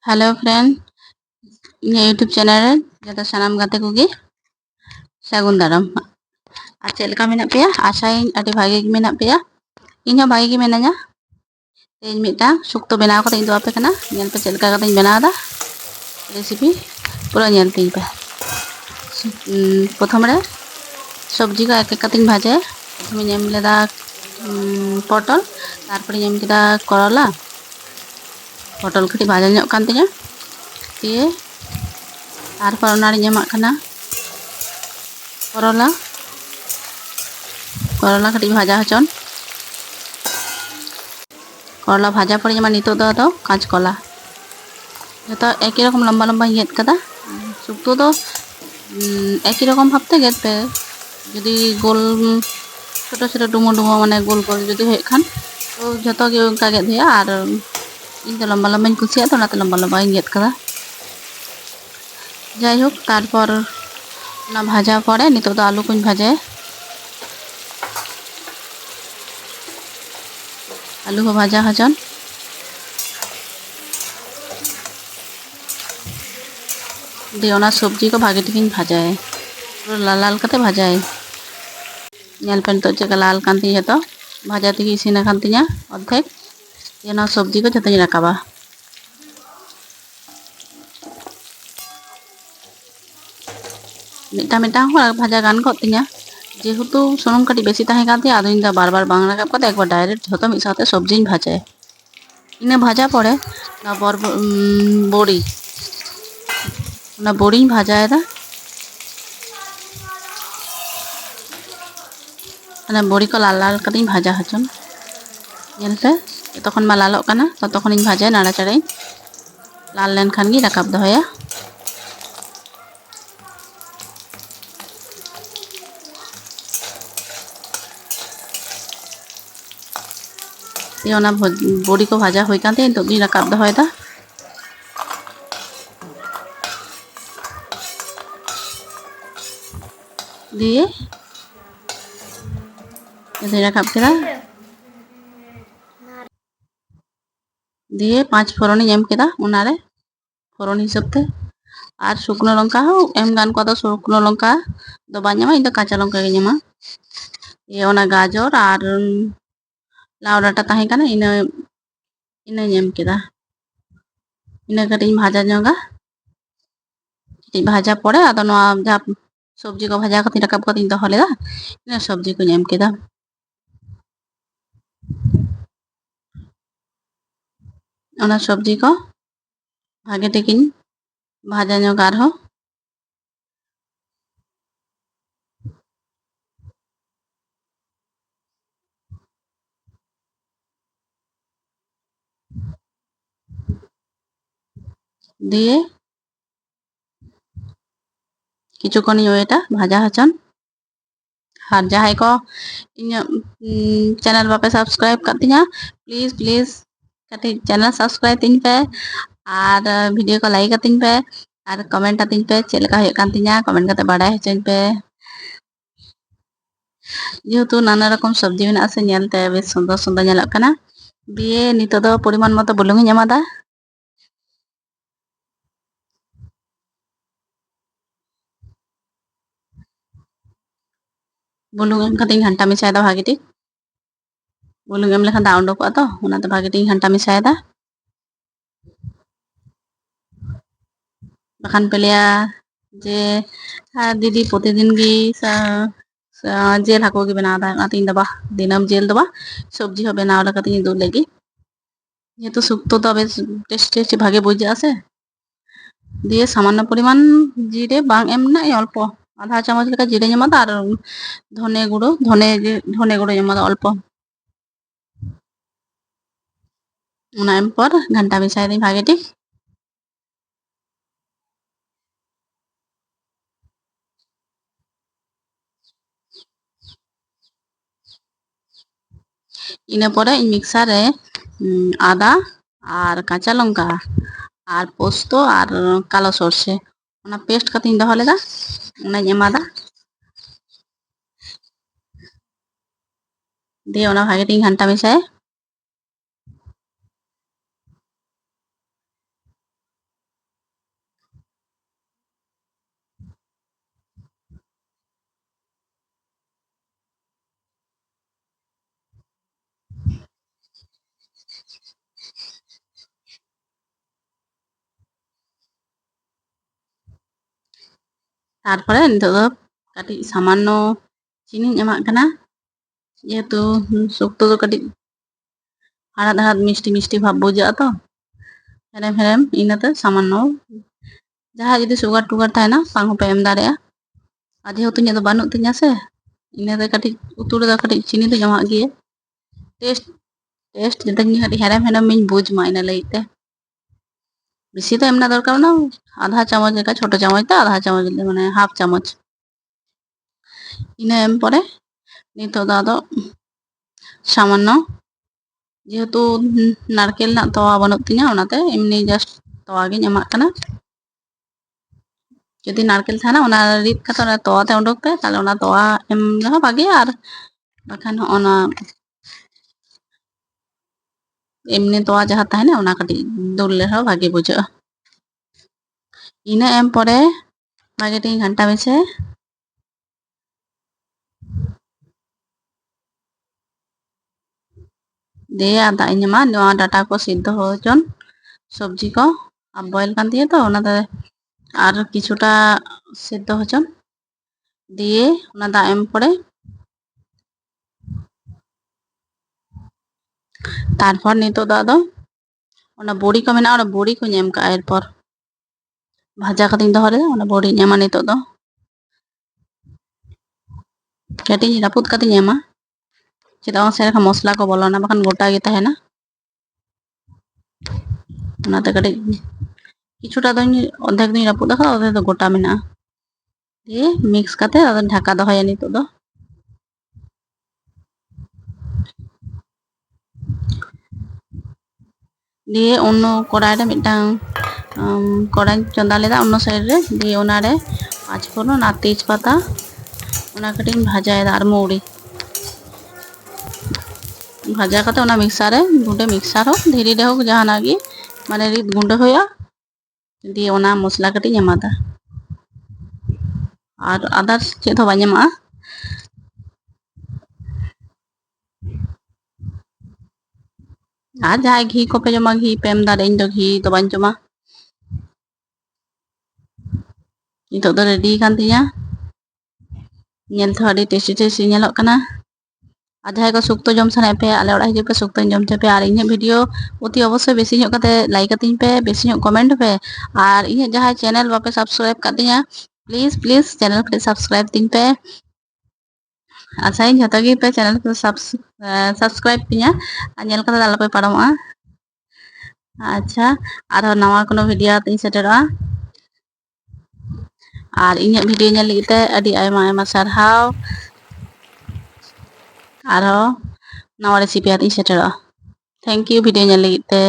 hello friend YouTube channel जो सानाम गाते को सागुन दाराम और चेलका मेना पेया आशाइन अभी भागे मेना पेया इन भागे की मेना तेज मिटा सुक्तो बनाव को इन आपे कना नेल पे चेलका का बनाव दा रेसिपी पूरा नेल पे प्रथम रे सब्जी का एक एक भाजे प्रथम नेम लेदा पटल तारपरे नेम केदा करला पटल कटी भाजा ᱧᱚᱜ ᱠᱟᱱ ᱛᱤᱧᱟ दिए तारपर ओनारी एमाक कना करला करला कटी भाजा हचन करला भाजा पर जमा नितो दो कांचकला जो एक रकम लम्बा लम्बा गेद कदा सुक्तो दो एक रकम भावते गेद पे जुदी गोल छोटो छोटो डुमो डुमो माने गोल गोल जुदी हे खान तो जतो गे उनका गेद है और इन तो लम्बा लम्बा कुसिया तो ना लम्बा लम्बा गेद कदा যাই হোক তারপর না ভাজা পরে নিতো তো আলু কুñ ভাজে আলু को भाजा हजन দিয়ে ওনা সবজি को भागे टिकिन भाजाए पूरा लाल लाल कते भाजाए नेल पेन तो चेक लाल कान तिया तो भाजा तिगी इसिना कान तिया अद्धेक ये ना सब्जी को जतनी रकाबा मिटा मिटा भाजा गान को तिया जेहेतु सुनम कटी बेसी ताहे काते आदो इन बार बार बांग रकाब कते एक बार डायरेक्ट झतो मिद साथे सब्जी भाजाए इने भाजा पड़े ना बड़ी ना बड़ी भाजाए दा ना बड़ी को लाल लाल कटी भाजा हचन नेलते तखन मा लालोग कना तो तखन इन भाजाए नाड़ा चढ़ाई लाल लेन खान गी रकाब दोहया बड़ी को भाजा हो तो रकाब दोहदा दिए रकाब केदा दिए 5 फोरन एम केदा उनारे फोरन हिसाब ते और शुकनो लंका एम गान को शुकनो लंका दो बाñama इन काचा लंका गे ñama ये ओना गाजर और लाउ डाटा ताहे काना इना इना एम केदा इना कटी भाजा ñoगा भाजा पड़े आदो नोआ जा सब्जी को भाजा कती रकाब कती दोहो लेदा इना सब्जी को एम केदा ओना सब्जी को भागे टिकिन भाजा ñoगा आरहो दिए किचुकन एटा भाजा हचन और जहां को इन चैनल बापे सब्सक्राइब कर तिया प्लीज प्लीज कटी चैनल सब्सक्राइब तीन पे और वीडियो को लाइक तीन पे और कमेंट तीन पे चेलका हो कान तिया कमेंट करते बाड़ाय हचन पे जेहेतु नाना रकम सब्जी मेना से नेलते बेस सुंदर सुंदर नेलक कना दिए नितो दो परिमाण मतो बुलुंग इᱧ एमादा बुलुंग एम कते घंटा मिसाय दा भागे टिक बुलुंग एम लेखा दा उंडोक तो ओना तो भागे टिक घंटा मिसाय दा बखान पेलिया जे दीदी प्रतिदिन गी जेल हाको गे बनाव दा आती इन दबा दिनम जेल दबा सब्जी हो बनाव ला कती दो लेगी ये तो सुक्तो तो बेस टेस्ट टेस्ट भागे बुझा से दिए सामान्य परिमाण जिरे बांग एम ना अल्प आधा चामच लेका जिरे एमादा और धने गुड़ो एमादा अल्प ओना एम पर घंटा मिसाय दी भागे टिक इना परे इन मिक्सार रे आदा और काचा लंका और पोस्तो और कालो सरषे ओना पेस्ट कते इन दोहो लेदा ओना एमादा दिए ओना भागे टिक घंटा मिसाय তারপরে নিতোগ দो কাटिज सामान्य চিনিኝ এমাক কানা যেহেতু শুক্তো দो কাटिज হাড়াদ হাড়াদ মিষ্টি মিষ্টি ভাব বুঝাᱜᱼᱟ তো হেরেম হেরেম ইনাতে सामान्य जहाँ जुदी सुगार टुगार ताहेना बांग होपे एम दाड़ेया और जेहेतु इᱧᱟᱹᱜ ᱫᱚ बानुग तिᱧा से इनाते काटिज उतु रेदो काटिज चीनी दो एमाक गिया टेस्ट टेस्ट जतनी काटिज हेरेम हेरेम इñ बुझ मा इना लगित ते बेसी तो एमना दरकार ना आधा चामच लेका छोटो चामच ते आधा चामच माने हाफ चामच इना एम परे नितो दो आदो सामान्य जेहेतु नारकेल ना तवा बानुग तिᱧा ओनाते एमनी जस्ट तवा गिñ एमाक काना যদি নারকেল থাকে না ওনা রিদ কাতে ওনা তোয়াতে উডুক पे তাহলে ওনা তোয়া এম রহ ভাগে আর বাখান ওনা এমনি তোয়া যাহা থাকে না ওনা কাটি দুল রহ ভাগে বুঝাᱜᱼᱟ ইনা এম পরে ভাগে টিং ঘন্टा বেছে दे आदा इñमा नवा डाटा को सिद्ध हो जन सब्जी को अब बॉयल कान दिए तो ओना दे আর কিছুটা সিদ্ধ হচন দিয়ে ওনা দা এম পড়ে তারপর নিতো দাদা ওনা বড়ি को मेना ओना बड़ी को एम का एरपर भाजा कतिñ दो रे ओना बड़ी एमा नितो दो कटिñ रापुत कतिñ एमा चेदा से मसला को बोलोना बखान गोटा गे ताहेना ओनाते कटिñ কিছুটা দই অর্ধেক দিন রাপুত দেখা অর্ধেক তো গোটা মেনা দিয়ে মিক্স কাতে আদা ঢাকা দহয়া নিতো দো দিয়ে অন্য কড়াইরে মিটাং কড়াই চন্দা লেদা অন্য সাইড রে দিয়ে ওনারে পাঁচ ফোড়ন আর তেজপাতা ওনা কাটিং ভাজায় আর মৌরি ভাজা কাতে ওনা মিক্সারে গুঁডে মিক্সার হোক ধীরে ধীরে হোক জাহান আগে মানে রিদ গুঁডে হইয়া দিয়ে ওনা মশলা কাটিং এমাদা আর আদার্স চেদ হবা এমা আর যাই ঘি को पे जमा घी पे एम दाड़े इन दो घी तो बाñ जमा नितो दो रेडी कान तिñा ñel तो अड़ी टेस्टी टेस्टी ñelok kana আর যাই को सुक्तो जम साने पे आले ओड़ा हिजुग पे सुक्तो जम चे पे और इñ वीडियो অতি অবশ্যই বেশি ñok কাতে লাইক কাতিñ पे বেশি ñok কমেন্ট पे আর ইñ যাই চ্যানেল বাপে সাবস্ক্রাইব কাতিña प्लीज प्लीज चैनल को सब्सक्राइब तिñ पे आसाइन जतो गे पे चैनल को सब्सक्राइब तिña আর ñel kata dalo pe paroma अच्छा আর नवा कोनो वीडियो तिñ सेटरा আর ইñ वीडियो ñel लगित ते अडी आयमा आयमा सारहाव आरो नवा रेसिपी आतिñ सेटरा थैंक यू वीडियो ñel लगित ते